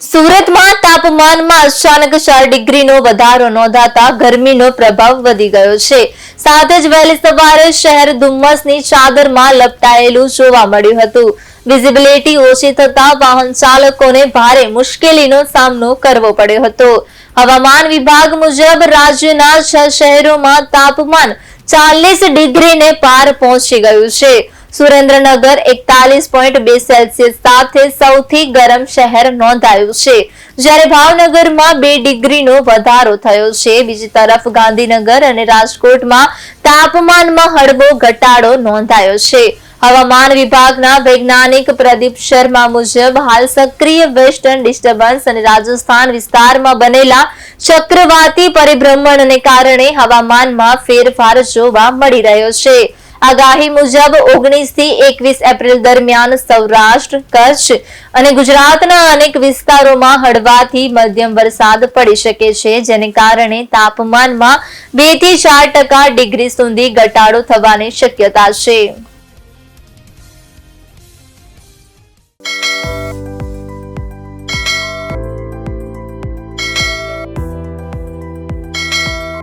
સુરતમાં તાપમાનમાં અચાનક 4 ડિગ્રીનો વધારો નોંધાતા ગરમીનો પ્રભાવ વધી ગયો છે. સાથે જ વહેલી સવારે શહેર ધુમ્મસની ચાદરમાં લપટાયેલું જોવા મળ્યું હતું. વિઝિબિલિટી ઓછી થતા વાહન ચાલકોને ભારે મુશ્કેલીનો સામનો કરવો પડ્યો હતો. હવામાન વિભાગ મુજબ રાજ્યના 6 શહેરોમાં તાપમાન 40 ડિગ્રીને પાર પહોંચી ગયું છે. સુરેન્દ્રનગર 41.2 સેલ્સિયસ સાથે સૌથી ગરમ શહેર નોંધાયું છે, જ્યારે ભાવનગરમાં 2 ડિગ્રીનો વધારો થયો છે. બીજી તરફ ગાંધીનગર અને રાજકોટમાં તાપમાનમાં હળવો ઘટાડો નોંધાયો છે. હવામાન વિભાગના વૈજ્ઞાનિક પ્રદીપ શર્મા મુજબ હાલ સક્રિય વેસ્ટર્ન ડિસ્ટર્બન્સ અને રાજસ્થાન વિસ્તારમાં બનેલા ચક્રવાતી પરિભ્રમણને કારણે હવામાનમાં ફેરફાર જોવા મળી રહ્યો છે. આગાહી મુજબ 19 થી 21 એપ્રિલ દરમિયાન સૌરાષ્ટ્ર, કચ્છ અને ગુજરાતના અનેક વિસ્તારોમાં હળવાથી મધ્યમ વરસાદ પડી શકે છે, જેને કારણે તાપમાનમાં 2 થી 4% ડિગ્રી સુધી ઘટાડો થવાની શક્યતા છે.